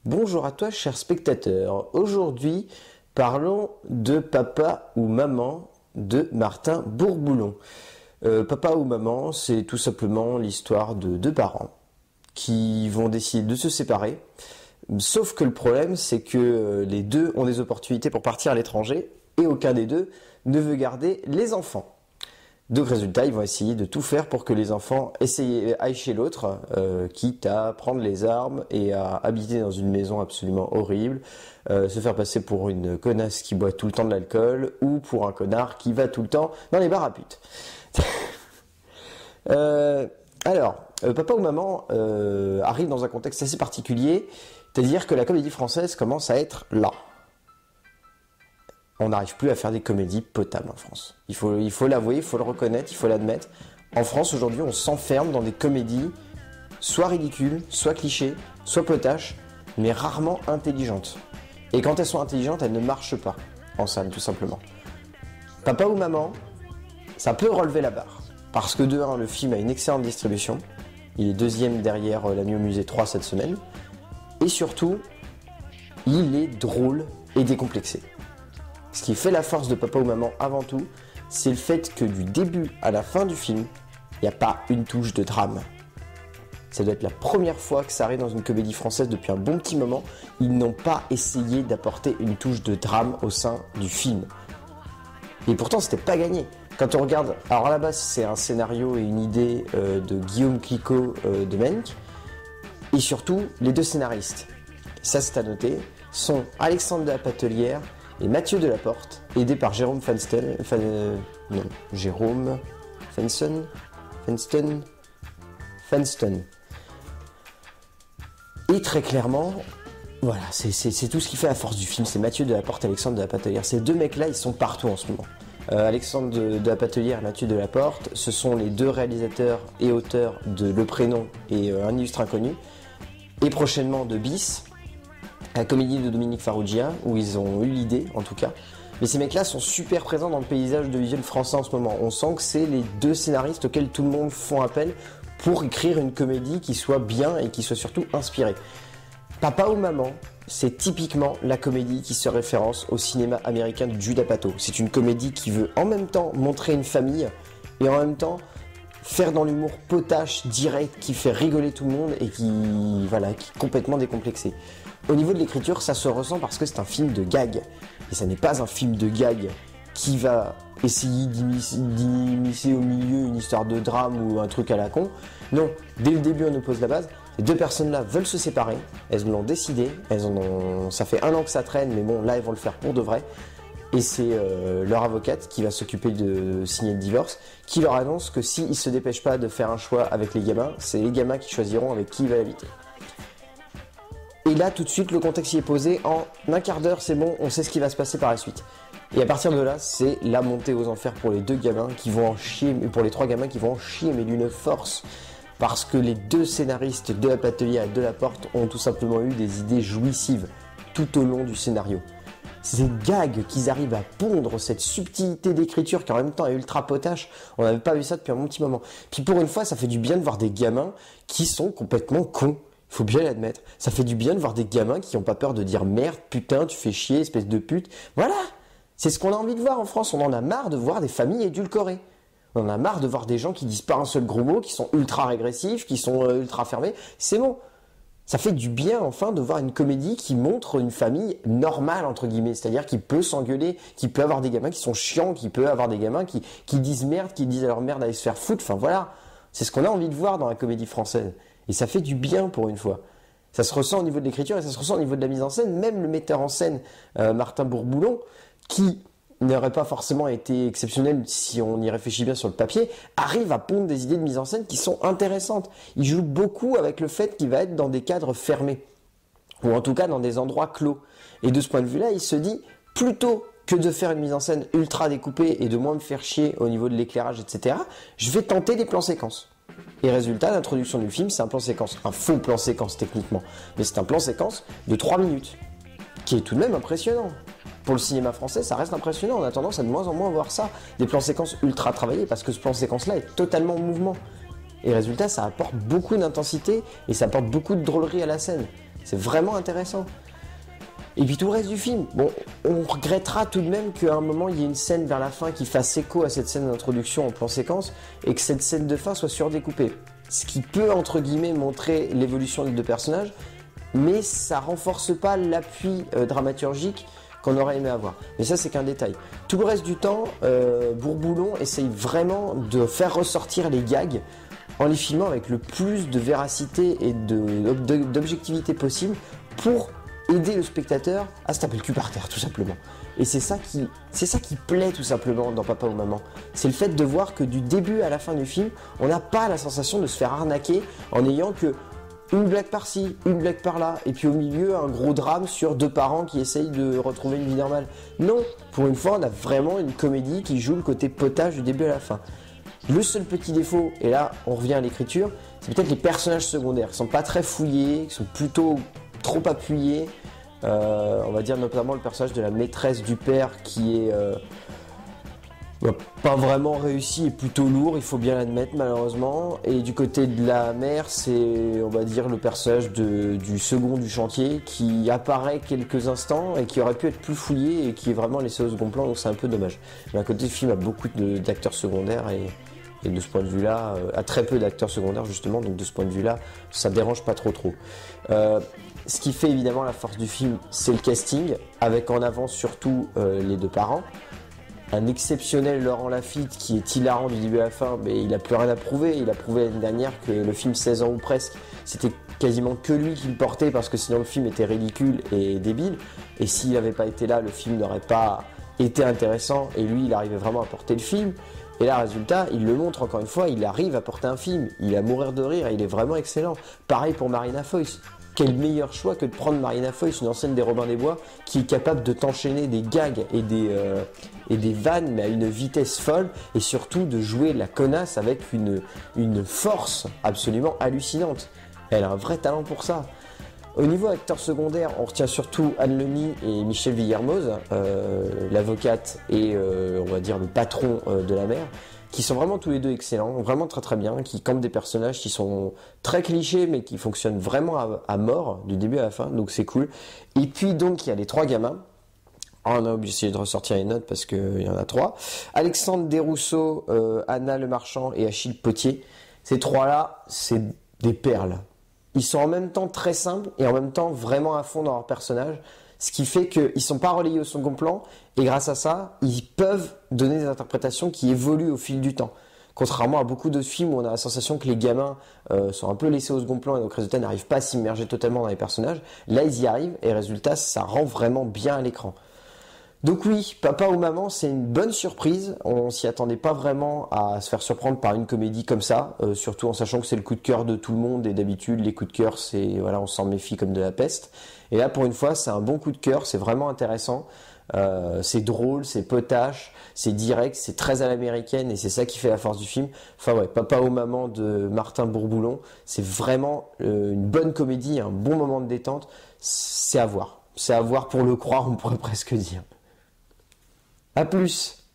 Bonjour à toi, cher spectateur. Aujourd'hui, parlons de Papa ou Maman de Martin Bourboulon. Papa ou Maman, c'est tout simplement l'histoire de deux parents qui vont décider de se séparer. Sauf que le problème, c'est que les deux ont des opportunités pour partir à l'étranger et aucun des deux ne veut garder les enfants. Donc résultat, ils vont essayer de tout faire pour que les enfants aillent chez l'autre, quitte à prendre les armes et à habiter dans une maison absolument horrible, se faire passer pour une connasse qui boit tout le temps de l'alcool ou pour un connard qui va tout le temps dans les bars à putes. Papa ou Maman arrive dans un contexte assez particulier, c'est-à-dire que la comédie française commence à être là. On n'arrive plus à faire des comédies potables en France. Il faut l'avouer, il faut le reconnaître, il faut l'admettre. En France, aujourd'hui, on s'enferme dans des comédies soit ridicules, soit clichés, soit potaches, mais rarement intelligentes. Et quand elles sont intelligentes, elles ne marchent pas en salle, tout simplement. Papa ou Maman, ça peut relever la barre. Parce que de 1, le film a une excellente distribution. Il est deuxième derrière La Nuit au Musée 3 cette semaine. Et surtout, il est drôle et décomplexé. Ce qui fait la force de Papa ou Maman avant tout, c'est le fait que du début à la fin du film, il n'y a pas une touche de drame. Ça doit être la première fois que ça arrive dans une comédie française depuis un bon petit moment. Ils n'ont pas essayé d'apporter une touche de drame au sein du film. Et pourtant, c'était pas gagné. Quand on regarde, alors à la base, c'est un scénario et une idée de Guillaume Clicquot de Menck. Et surtout, les deux scénaristes, ça c'est à noter, sont Alexandre de la Patelière et Mathieu Delaporte, aidé par Jérôme Fensten. Et très clairement, voilà, c'est tout ce qui fait la force du film, c'est Mathieu Delaporte et Alexandre de la Patelière. Ces deux mecs-là, ils sont partout en ce moment. Alexandre de la Patelière et Mathieu Delaporte, ce sont les deux réalisateurs et auteurs de Le Prénom et Un illustre inconnu, et prochainement de Bis, la comédie de Dominique Farrugia, où ils ont eu l'idée en tout cas. Mais ces mecs-là sont super présents dans le paysage de visuel français en ce moment. On sent que c'est les deux scénaristes auxquels tout le monde font appel pour écrire une comédie qui soit bien et qui soit surtout inspirée. Papa ou Maman, c'est typiquement la comédie qui se référence au cinéma américain de Judd Apatow. C'est une comédie qui veut en même temps montrer une famille et en même temps faire dans l'humour potache, direct, qui fait rigoler tout le monde et qui est complètement décomplexé. Au niveau de l'écriture, ça se ressent parce que c'est un film de gag. Et ça n'est pas un film de gag qui va essayer d'immiscer au milieu une histoire de drame ou un truc à la con. Non, dès le début, on nous pose la base. Les deux personnes-là veulent se séparer. Elles l'ont décidé. Ça fait 1 an que ça traîne, mais bon, là, elles vont le faire pour de vrai. Et c'est leur avocate qui va s'occuper de signer le divorce, qui leur annonce que s'ils ne se dépêchent pas de faire un choix avec les gamins, c'est les gamins qui choisiront avec qui ils veulent habiter. Et là, tout de suite, le contexte y est posé. En un quart d'heure, c'est bon, on sait ce qui va se passer par la suite. Et à partir de là, c'est la montée aux enfers pour les deux gamins qui vont en chier, pour les 3 gamins qui vont en chier, mais d'une force. Parce que les deux scénaristes de la Patelière et de Delaporte ont tout simplement eu des idées jouissives tout au long du scénario. Ces gags qu'ils arrivent à pondre, cette subtilité d'écriture qui en même temps est ultra potache, on n'avait pas vu ça depuis un bon petit moment. Puis pour une fois, ça fait du bien de voir des gamins qui sont complètement cons. Faut bien l'admettre. Ça fait du bien de voir des gamins qui n'ont pas peur de dire merde, putain, tu fais chier, espèce de pute. Voilà. C'est ce qu'on a envie de voir en France. On en a marre de voir des familles édulcorées. On en a marre de voir des gens qui disent pas un seul gros mot, qui sont ultra régressifs, qui sont ultra fermés. C'est bon. Ça fait du bien enfin de voir une comédie qui montre une famille normale entre guillemets. C'est-à-dire qui peut s'engueuler, qui peut avoir des gamins qui sont chiants, qui peut avoir des gamins qui disent merde, qui disent à leur merde d'aller se faire foutre. Enfin voilà. C'est ce qu'on a envie de voir dans la comédie française. Et ça fait du bien pour une fois. Ça se ressent au niveau de l'écriture et ça se ressent au niveau de la mise en scène. Même le metteur en scène, Martin Bourboulon, qui n'aurait pas forcément été exceptionnel si on y réfléchit bien sur le papier, arrive à pondre des idées de mise en scène qui sont intéressantes. Il joue beaucoup avec le fait qu'il va être dans des cadres fermés, ou en tout cas dans des endroits clos. Et de ce point de vue-là, il se dit, plutôt que de faire une mise en scène ultra découpée et de moins me faire chier au niveau de l'éclairage, etc., je vais tenter des plans séquences. Et résultat, l'introduction du film, c'est un plan séquence. Un faux plan séquence techniquement. Mais c'est un plan séquence de 3 minutes. Qui est tout de même impressionnant. Pour le cinéma français, ça reste impressionnant. On a tendance à de moins en moins voir ça. Des plans séquences ultra travaillés. Parce que ce plan séquence-là est totalement en mouvement. Et résultat, ça apporte beaucoup d'intensité. Et ça apporte beaucoup de drôlerie à la scène. C'est vraiment intéressant. Et puis tout le reste du film, bon, on regrettera tout de même qu'à un moment, il y ait une scène vers la fin qui fasse écho à cette scène d'introduction en plan séquence, et que cette scène de fin soit surdécoupée. Ce qui peut, entre guillemets, montrer l'évolution des deux personnages, mais ça renforce pas l'appui dramaturgique qu'on aurait aimé avoir. Mais ça, c'est qu'un détail. Tout le reste du temps, Bourboulon essaye vraiment de faire ressortir les gags en les filmant avec le plus de véracité et d'objectivité possible pour aider le spectateur à se taper le cul par terre, tout simplement. Et c'est ça qui plaît tout simplement dans Papa ou Maman. C'est le fait de voir que du début à la fin du film, on n'a pas la sensation de se faire arnaquer en ayant que une blague par-ci, une blague par-là, et puis au milieu un gros drame sur deux parents qui essayent de retrouver une vie normale. Non, pour une fois on a vraiment une comédie qui joue le côté potage du début à la fin. Le seul petit défaut, et là on revient à l'écriture, c'est peut-être les personnages secondaires qui sont pas très fouillés, qui sont plutôt trop appuyés. On va dire notamment le personnage de la maîtresse du père qui est pas vraiment réussi et plutôt lourd, il faut bien l'admettre malheureusement. Et du côté de la mère, c'est on va dire le personnage du second du chantier qui apparaît quelques instants et qui aurait pu être plus fouillé et qui est vraiment laissé au second plan, donc c'est un peu dommage. Mais à côté, le film a beaucoup d'acteurs secondaires et de ce point de vue-là, a très peu d'acteurs secondaires justement, donc de ce point de vue-là, ça dérange pas trop. Ce qui fait évidemment la force du film, c'est le casting, avec en avant surtout les deux parents. Un exceptionnel Laurent Lafitte qui est hilarant du début à la fin, mais il n'a plus rien à prouver. Il a prouvé l'année dernière que le film 16 ans ou presque, c'était quasiment que lui qui le portait parce que sinon le film était ridicule et débile. Et s'il n'avait pas été là, le film n'aurait pas été intéressant et lui, il arrivait vraiment à porter le film. Et là, résultat, il le montre encore une fois, il arrive à porter un film. Il est à mourir de rire et il est vraiment excellent. Pareil pour Marina Foïs. Quel meilleur choix que de prendre Marina Foïs, une ancienne des Robins des Bois, qui est capable de t'enchaîner des gags et des vannes, mais à une vitesse folle, et surtout de jouer la connasse avec une force absolument hallucinante. Elle a un vrai talent pour ça. Au niveau acteurs secondaires, on retient surtout Anne Leny et Michel Villermoz, l'avocate et on va dire le patron de la mère, qui sont vraiment tous les deux excellents, vraiment très très bien, qui campent des personnages qui sont très clichés mais qui fonctionnent vraiment à mort du début à la fin, donc c'est cool. Et puis donc il y a les trois gamins. On a obligé de ressortir les notes parce qu'il y en a trois. Alexandre Desrousseaux, Anna Lemarchand et Achille Potier. Ces trois-là, c'est des perles. Ils sont en même temps très simples et en même temps vraiment à fond dans leur personnage. Ce qui fait qu'ils ne sont pas relayés au second plan et grâce à ça, ils peuvent donner des interprétations qui évoluent au fil du temps. Contrairement à beaucoup d'autres films où on a la sensation que les gamins sont un peu laissés au second plan et donc résultat n'arrivent pas à s'immerger totalement dans les personnages. Là, ils y arrivent et résultat, ça rend vraiment bien à l'écran. Donc oui, Papa ou Maman, c'est une bonne surprise. On s'y attendait pas vraiment à se faire surprendre par une comédie comme ça, surtout en sachant que c'est le coup de cœur de tout le monde et d'habitude les coups de cœur, c'est voilà, on s'en méfie comme de la peste. Et là, pour une fois, c'est un bon coup de cœur, c'est vraiment intéressant. C'est drôle, c'est potache, c'est direct, c'est très à l'américaine et c'est ça qui fait la force du film. Enfin ouais, Papa ou Maman de Martin Bourboulon, c'est vraiment une bonne comédie, un bon moment de détente. C'est à voir. C'est à voir pour le croire, on pourrait presque dire. A plus.